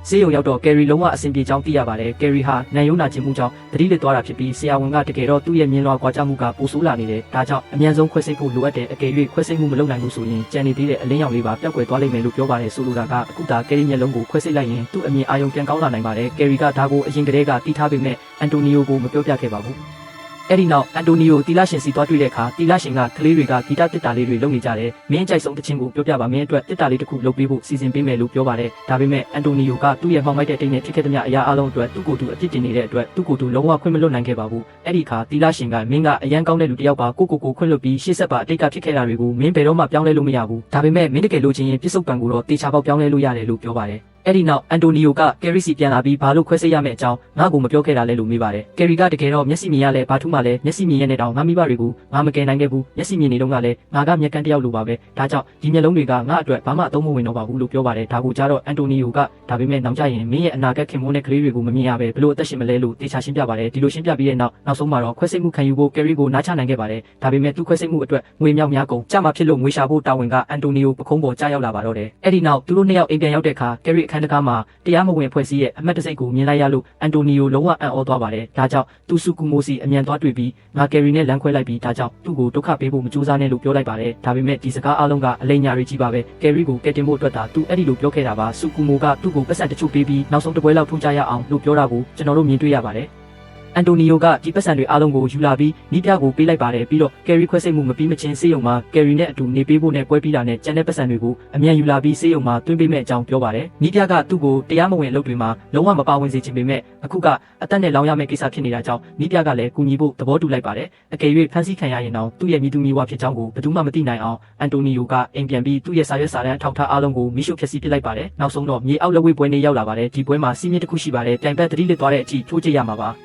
[SPEAKER 1] ယ်ဆေးရုံရောက်တော့ကယ်ရီလုံးဝအဆင်ပြေကြောင်းသိရပါတယ်ကယ်ရီဟာနန်ယုံနာခြင်းမှုကြောင့်တတိလစ်သွားတာဖြစ်ပြီးဆရာဝန်ကတကယ်တော့သူ့ရဲ့မြင်လွှာကွာခြားမှုကပိုဆိုးလာနေတယ်ဒါကြောင့်အမြန်ဆုံးခွဲစိတ်ဖို့လိုအပ်တယ်အကယ်၍ခွဲစိတ်မှုမလုပ်နိုင်ဘူးဆိုရင်ကြံနေသေးတဲ့အလင်းရောင်လေးပါပျောက်ကွယ်သွားလိမ့်မယ်လို့ပြောပါတယ်ဆိုလိုတာကအခုသာကယ်ရီမျက်လုံးကိုခွဲစိတ်လိုက်ရင်သူ့အမြင်အာရုံပြန်ကောင်းလာနိုင်ပါတယ်ကယ်ရီကဒါကိုအရင်ကတည်းကတီးထားပေမဲ့အန်တိုနီယိုကိုမပြောပြခဲ့ပါဘူး အဲ့ဒီနောက်အန်တိုနီယိုတီလာရှင်စီသွားတွေ့တဲ့အခါတီလာရှင်ကကလေးတွေကဂီတတစ်တာလေးတွေလုပ်နေကြတယ်မင်းကြိုက်ဆုံးတခြင်းကိုပြောပြပါမင်းအတွက်တစ်တာလေးတစ်ခုလုပ်ပေးဖို့စီစဉ်ပေးမယ်လို့ပြောပါတယ်ဒါပေမဲ့အန်တိုနီယိုကသူ့ရဲ့မှောင်မိုက်တဲ့တိတ်နဲ့ဖြစ်ခဲ့သမျှအရာအလုံးအတွက်သူ့ကိုယ်သူအပြစ်တင်နေတဲ့အတွက်သူ့ကိုယ်သူလုံးဝခွင့်မလွတ်နိုင်ခဲ့ပါဘူးအဲ့ဒီအခါတီလာရှင်ကမင်းကအရန်ကောင်းတဲ့လူတစ်ယောက်ပါကိုခွင့်လွတ်ပြီးရှေ့ဆက်ပါအတိတ်ကဖြစ်ခဲ့တာတွေကိုမင်းဘယ်တော့မှပြောင်းလဲလို့မရဘူးဒါပေမဲ့မင်းတကယ်လို့ချင်းရင်ပြစ်စုံပံကိုတော့တေချာပေါက်ပြောင်းလဲလို့ရတယ်လို့ပြောပါတယ်အဲ့ဒီနောက်အန်တိုနီယိုကကယ်ရီစီပြန်လာပြီးဘာလို့ခွဲစိတ်ရမယ့်အကြောင်းငါ့ကိုမပြောခဲ့တာလဲလို့မေးပါတယ်ကယ်ရီကတကယ်တော့မျက်စိမြင်ရလဲဘာထူးမှလဲမျက်စိမြင်ရတဲ့တောင်ငါမိဘတွေကိုငါမကယ်နိုင်ခဲ့ဘူးမျက်စိမြင်နေတော့ကလည်းငါကမျက်ကန်တယောက်လိုပါပဲဒါကြောင့်ဒီမျက်လုံးတွေကငါအတွက်ဘာမှအသုံးမဝင်တော့ပါဘူးလို့ပြောပါတယ်ဒါကိုကြားတော့အန်တိုနီယိုကဒါပေမဲ့နောက်ကျရင်မင်းရဲ့အနာဂတ်ခင်မွန်းတဲ့ကလေးတွေကိုမမြင်ရပဲဘလို့အသက်ရှင်မလဲလို့တေချာရှင်းပြပါတယ်ဒီလိုရှင်းပြပြီးတဲ့နောက်ဆုံးမှာတော့ခွဲစိတ်မှုခံယူဖို့ကယ်ရီကိုနားချနိုင်ခဲ့ပါတယ်ဒါပေမဲ့သူခွဲစိတ်မှုအတွက်ငွေမြောက်များကုန်ကြမှာဖြစ်လို့ငွေရှာဖို့တာဝန်ကအန်တိုနီယိုပခုံးပေါ်ကြားရောက်လာပါတော့တယ်အဲ့ဒီနောက်သူတို့နှစ်ယောက်အိမ်ပြန်ရောက်တဲ့အခါကယ်ရီအခန်းတကားမှာတရားမဝင်ဖွဲ့စည်းရဲ့အမတ်တစိတ်ကိုမြင်လိုက်ရလို့အန်တိုနီယိုလုံးဝအံ့ဩသွားပါတယ်ဒါကြောင့်သူဆူကူမိုစီအမြန်သွားတွေ့ပြီးငါကယ်ရီနဲ့လမ်းခွဲလိုက်ပြီးဒါကြောင့်သူ့ကိုဒုက္ခပေးဖို့မကြိုးစားနဲ့လို့ပြောလိုက်ပါတယ်ဒါပေမဲ့ဒီစကားအလုံးကအလိမ်ညာတွေကြီးပါပဲကယ်ရီကိုကယ်တင်ဖို့အတွက်သာသူအဲ့ဒီလိုပြောခဲ့တာပါဆူကူမိုကသူ့ကိုပတ်စံတချို့ပေးပြီးနောက်ဆုံးတစ်ပွဲလောက်ထုံးကြရအောင်လို့ပြောတာကိုကျွန်တော်တို့မြင်တွေ့ရပါတယ်အန်တိုနီယိုကဒီပတ်စံတွေအားလုံးကိုယူလာပြီးနီးပြကိုပေးလိုက်ပါတယ်ပြီးတော့ကယ်ရီခွဲစိတ်မှုမပြီးမချင်းစေးရုံမှာကယ်ရီနဲ့အတူနေပေးဖို့နဲ့ပွဲပြီးတာနဲ့ကျန်တဲ့ပတ်စံတွေကိုအမြန်ယူလာပြီးစေးရုံမှာတွင်းပေးမဲ့အကြောင်းပြောပါတယ်နီးပြကသူ့ကိုတရားမဝင်အလုပ်တွေမှာလုံးဝမပါဝင်စေချင်ပေမဲ့အခုကအသက်နဲ့လောင်ရမယ့်ကိစ္စဖြစ်နေတာကြောင့်နီးပြကလည်းကူညီဖို့သဘောတူလိုက်ပါတယ်အကယ်၍ဖန်ဆီးခံရရင်တော့သူ့ရဲ့မိသူမိဝါဖြစ်ကြောင်းကိုဘယ်သူမှမသိနိုင်အောင်အန်တိုနီယိုကအိမ်ပြန်ပြီးသူ့ရဲ့စာရွက်စာတမ်းအထောက်ထားအားလုံးကိုမိရှုဖျက်ဆီးပစ်လိုက်ပါတယ်နောက်ဆုံးတော့မြေအောက်လက်ဝဲပွဲနေရောက်လာပါတယ်ဒီပွဲမှာစီးမြင့်တစ်ခုရှိပါတယ်ပြိုင်ဘက်သတိလစ်သွားတဲ့အထိထိုးကြည့်ရမှာပ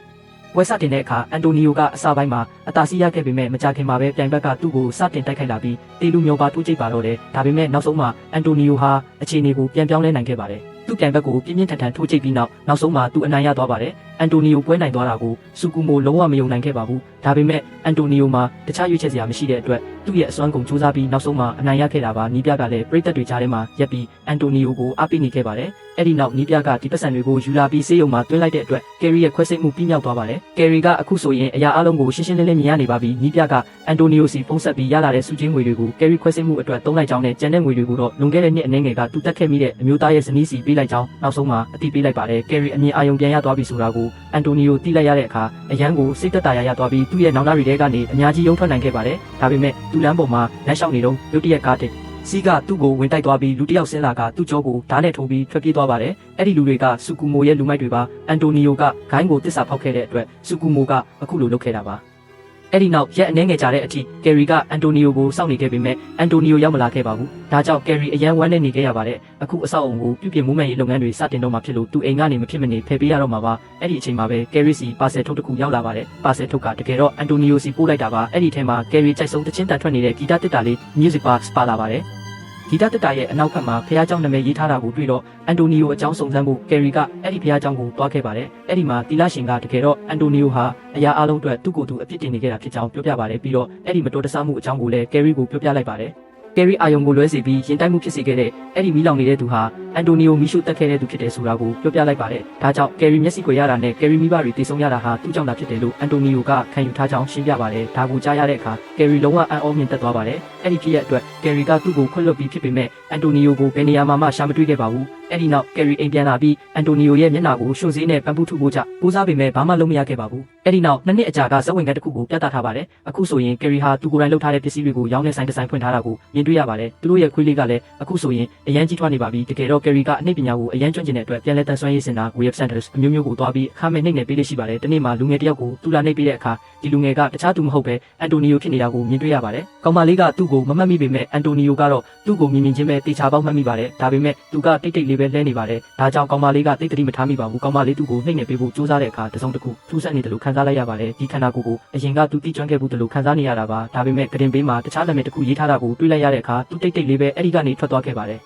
[SPEAKER 1] ါဝက်စတင်တဲ့အခါအန်တိုနီယိုကအစပိုင်းမှာအသာစီးရခဲ့ပေမဲ့မကြခင်မှာပဲပြိုင်ဘက်ကသူ့ကိုစတင်တိုက်ခိုက်လာပြီးတေလူမျိုးပါထိုးကြိတ်ပါတော့တယ်ဒါပေမဲ့နောက်ဆုံးမှာအန်တိုနီယိုဟာအခြေအနေကိုပြန်ပြောင်းလဲနိုင်ခဲ့ပါတယ်သူ့ပြိုင်ဘက်ကိုပြင်းပြင်းထန်ထန်ထိုးကြိတ်ပြီးနောက်ဆုံးမှာသူအနိုင်ရသွားပါတယ်အန်တိုနီယိုပွဲနိုင်သွားတာကိုဆူကူမိုလုံးဝမယုံနိုင်ခဲ့ပါဘူးဒါပေမဲ့အန်တိုနီယိုမှာတခြားရွေးချယ်စရာမရှိတဲ့အတွက်သူ့ရဲ့အစွမ်းကုန်စူးစမ်းပြီးနောက်ဆုံးမှာအနိုင်ရခဲ့တာပါနီးပြကလည်းပရိသတ်တွေကြားထဲမှာရက်ပြီးအန်တိုနီယိုကိုအားပေးနေခဲ့ပါတယ်အဲ့ဒီနောက်နီးပြကဒီပတ်စံတွေကိုယူလာပြီးဆေးရုံမှာတွင်းလိုက်တဲ့အတွက်ကယ်ရီရဲ့ခွဲစိတ်မှုပြီးမြောက်သွားပါတယ်ကယ်ရီကအခုဆိုရင်အရာအလုံးကိုရှင်းရှင်းလင်းလင်းမြင်ရနေပါပြီနီးပြကအန်တိုနီယိုစီဖုန်းဆက်ပြီးရလာတဲ့စုချင်းငွေတွေကိုကယ်ရီခွဲစိတ်မှုအတွက်သုံးလိုက်ကြောင်းနဲ့ကျန်တဲ့ငွေတွေကိုတော့လွန်ခဲ့တဲ့နှစ်အနည်းငယ်ကသူတက်ခဲ့မိတဲ့အမျိုးသားရဲ့ဇနီးစီပေးလိုက်ကြောင်းနောက်ဆုံးမှာအတိပေးလိုက်ပါတယ်ကယ်ရီအမြင်အာရုံပြန်ရသွားပြီဆိုတာကိုအန်တိုနီယိုသိလိုက်ရတဲ့အခါအရန်ကိုစိတ်သက်သာရသွားပြီးသူ့ရဲ့နောင်တတွေထဲကနေအများကြီးရုံထွက်နိုင်ခဲ့ပါတယ်ဒါပေမဲ့သူ့လမ်းပေါ်မှာလမ်းလျှောက်နေတော့ရုတ်တရက်ကားတဲ့စီကသူ့ကိုဝင်တိုက်သွားပြီးလူတစ်ယောက်ဆင်းလာကသူ့ကြောကိုဓာတ်နဲ့ထိုးပြီးထွက်ပြေးသွားပါတယ်အဲ့ဒီလူတွေကဆူကူမိုရဲ့လူမိုက်တွေပါအန်တိုနီယိုကဂိုင်းကိုတစ္ဆာဖောက်ခဲ့တဲ့အတွက်ဆူကူမိုကအခုလိုလုပ်ခဲ့တာပါအဲ့ဒီနောက်ရက်အနှဲငယ်ကြာတဲ့အထိကယ်ရီကအန်တိုနီယိုကိုစောင့်နေခဲ့ပေမဲ့အန်တိုနီယိုရောက်မလာခဲ့ပါဘူးဒါကြောင့်ကယ်ရီအရန်ဝမ်းနဲ့နေခဲ့ရပါတယ်အခုအဆောက်အုံကိုပြုပြင်မှုမဲ့ရေးလုပ်ငန်းတွေစတင်တော့မှဖြစ်လို့သူအိမ်ကနေမဖြစ်မနေဖယ်ပေးရတော့မှာပါအဲ့ဒီအချိန်မှာပဲကယ်ရီစီပါဆယ်ထုတ်တစ်ခုရောက်လာပါတယ်ပါဆယ်ထုတ်ကတကယ်တော့အန်တိုနီယိုစီပို့လိုက်တာပါအဲ့ဒီထဲမှာကယ်ရီကြိုက်ဆုံးတချင်းတန်ထွက်နေတဲ့ဂီတတစ်တာလေး Music Box ပါလာပါတယ်ဂီတတက်တာရဲ့အနောက်ဘက်မှာဖះเจ้าနာမည်ရေးထားတာကိုတွေ့တော့အန်တိုနီယိုအကြောင်းစုံစမ်းဖို့ကယ်ရီကအဲ့ဒီဖះเจ้าကိုတွားခဲ့ပါတယ်အဲ့ဒီမှာတီလာရှင်ကတကယ်တော့အန်တိုနီယိုဟာအရာအလုံးအတွက်သူ့ကိုယ်သူအပြစ်တင်နေခဲ့တာဖြစ်ကြောင်းပြောပြပါတယ်ပြီးတော့အဲ့ဒီမတော်တဆမှုအကြောင်းကိုလည်းကယ်ရီကိုပြောပြလိုက်ပါတယ်ကယ်ရီအာယုံကိုလွဲစေပြီးရင်တိုက်မှုဖြစ်စေခဲ့တဲ့အဲ့ဒီမီးလောင်နေတဲ့သူဟာအန်တိုနီယိုမီရှုတက်ခဲ့တဲ့သူဖြစ်တယ်ဆိုတာကိုပြောပြလိုက်ပါတယ်ဒါကြောင့်ကယ်ရီမျက်စိခွေရတာနဲ့ကယ်ရီမိဘတွေတည်ဆုံရတာဟာသူ့ကြောင့်သာဖြစ်တယ်လို့အန်တိုနီယိုကခံယူထားကြောင်းရှင်းပြပါတယ်ဒါကိုကြားရတဲ့အခါကယ်ရီလုံးဝအံ့ဩမြင်သက်သွားပါတယ်အဲ့ဒီဖြစ်ရဲ့အတွက်ကယ်ရီကသူ့ကိုခွင့်လွှတ်ပြီးဖြစ်ပေမဲ့အန်တိုနီယိုကိုဘယ်နေရာမှရှာမတွေ့ခဲ့ပါဘူးအဲ့ဒီနောက်ကယ်ရီအိမ်ပြန်လာပြီးအန်တိုနီယိုရဲ့မျက်နှာကိုရှုံစည်းနဲ့ပန်းပူးထုဖို့ကြပိုးစားပေမဲ့ဘာမှလုပ်မရခဲ့ပါဘူးအဲ့ဒီနောက်နှစ်နှစ်အကြာကဇက်ဝင်ကတစ်ခုကိုပြသထားပါတယ်အခုဆိုရင်ကယ်ရီဟာသူကိုယ်တိုင်လှုပ်ထားတဲ့ပစ္စည်းတွေကိုရောင်းတဲ့ဆိုင်တစ်ဆိုင်ဖွင့်ထားတာကိုမြင်တွေ့ရပါတယ်သူတို့ရဲ့ခွေးလေးကလည်းအခုဆိုရင်အရန်ကြီးထွားနေပါပြီတကယ်တော့ကယ်ရီကအနှိပ်ပညာကိုအရန်ကျွမ်းကျင်တဲ့အတွက်ပြန်လဲတန်ဆွမ်းရေးစင်တာ Wave Centers အမျိုးမျိုးကိုတွားပြီးအခမဲ့နှိပ်နယ်ပေးလို့ရှိပါတယ်တနေ့မှာလူငယ်တစ်ယောက်ကိုသူလာနှိပ်ပေးတဲ့အခါဒီလူငယ်ကတခြားသူမဟုတ်ပဲအန်တိုနီယိုဖြစ်နေတာကိုမြင်တွေ့ရပါတယ်ကောင်မလေးကသူ့ကိုမမှတ်မိပေမဲ့အန်တိုနီယိုကတော့သူ့ကိုမြင်ချင်းပဲတေချာပေါက်မှတ်မိပါတယ်ဒါပေမဲ့သူကတိတ်တိတ်လေးပဲလဲနေပါတယ်ဒါကြောင့်ကောင်မလေးကတိတ်တိတ်မထားမိပါဘူးကောင်မလေးသူ့ကိုနှိပ်နယ်ပေးဖို့ကြိုးစားတဲ့အခါတစုံတစ်ခုထူးဆန်းနေတယ်လို့ခံစားလိုက်ရပါတယ်ဒီခန္ဓာကိုယ်ကိုအရင်ကသူတိကျွမ်းခဲ့ဘူးတယ်လို့ခံစားနေရတာပါဒါပေမဲ့ကတင်ပေးမှာတခြားနာမည်တစ်ခုရေးထားတာကိုတွေးလိုက်ရတဲ့အခါသူတိတ်တိတ်လေးပဲအဲ့ဒီကနေထွက်သွားခဲ့ပါတ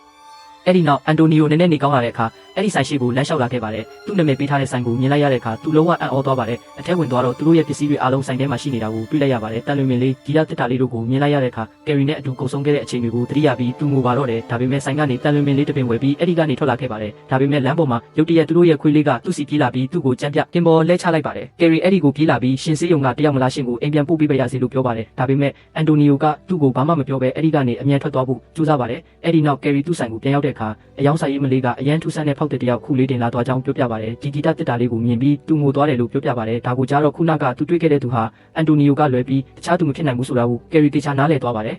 [SPEAKER 1] ယ်အဲ့ဒီနောက်အန်တိုနီယိုနည်းနည်းနေကောင်းလာတဲ့အခါအဲ့ဒီဆိုင်ရှိကိုလမ်းလျှောက်လာခဲ့ပါတယ်သူ့နာမည်ပေးထားတဲ့ဆိုင်ကိုမြင်လိုက်ရတဲ့အခါသူလုံးဝအံ့ဩသွားပါတယ်အထက်ဝင်သွားတော့သူတို့ရဲ့ပစ္စည်းတွေအားလုံးဆိုင်ထဲမှာရှိနေတာကိုတွေ့လိုက်ရပါတယ်တန်လွင်မင်းလေးဒီရတက်တာလေးတို့ကိုမြင်လိုက်ရတဲ့အခါကယ်ရီနဲ့အတူကုန်ဆုံးခဲ့တဲ့အချိန်တွေကိုသတိရပြီးသူငိုပါတော့တယ်ဒါပေမဲ့ဆိုင်ကနေတန်လွင်မင်းလေးတပင်ဝယ်ပြီးအဲ့ဒီကနေထွက်လာခဲ့ပါတယ်ဒါပေမဲ့လမ်းပေါ်မှာရုတ်တရက်သူတို့ရဲ့ခွေးလေးကသူ့စီပြေးလာပြီးသူ့ကိုကြမ်းပြတင်ပေါ်လဲချလိုက်ပါတယ်ကယ်ရီအဲ့ဒီကိုပြေးလာပြီးရှင်စေးရုံကတယောက်မလားရှင်ကိုအိမ်ပြန်ပို့ပေးပါရစေလို့ပြောပါတယ်ဒါပေမဲ့အန်တိုနီယိုကသူ့ကိုဘာမှမပြောဘဲအဲ့ဒီကနေအမြန်ထွက်သွားဖို့ကြိုးစားပါတယ်အဲ့ဒီနောက်ကယ်ရီသူ့ဆိုင်ကိုပြန်ရောက်တဲ့အခါ အခါအယောင်ဆိုင်ရေးမလေးကအရန်ထူဆန်းတဲ့ဖောက်တဲ့တယောက်ခုလေးတင်လာသွားကြောင်းပြောပြပါတယ်ဒီဂီတတစ်တာလေးကိုမြင်ပြီးသူငိုသွားတယ်လို့ပြောပြပါတယ်ဒါကိုကြားတော့ခုနကသူတွေ့ခဲ့တဲ့သူဟာအန်တိုနီယိုကလွယ်ပြီးတခြားသူမဖြစ်နိုင်ဘူးဆိုတာကိုကယ်ရီတေချာနားလည်သွားပါတယ်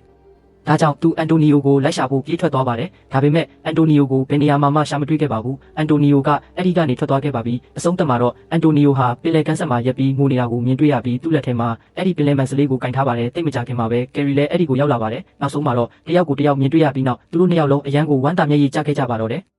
[SPEAKER 1] ဒါကြောင့်သူအန်တိုနီယိုကိုလိုက်ရှာဖို့ပြေးထွက်သွားပါတယ်။ဒါပေမဲ့အန်တိုနီယိုကိုဘယ်နေရာမှရှာမတွေ့ခဲ့ပါဘူး။အန်တိုနီယိုကအဲ့ဒီကနေထွက်သွားခဲ့ပါပြီ။အဆုံးသတ်မှာတော့အန်တိုနီယိုဟာပင်လယ်ကမ်းစပ်မှာရပ်ပြီးငိုနေတာကိုမြင်တွေ့ရပြီးသူ့လက်ထဲမှာအဲ့ဒီပင်လယ်မန်စလေးကိုကင်ထားပါတယ်။တိတ်မကြခင်မှာပဲကယ်ရီလည်းအဲ့ဒီကိုရောက်လာပါတယ်။နောက်ဆုံးမှာတော့တယောက်ကိုတယောက်မြင်တွေ့ရပြီးနောက်သူတို့နှစ်ယောက်လုံးအရန်ကိုဝမ်းသာမျက်ရည်ကျခဲ့ကြပါတော့တယ်။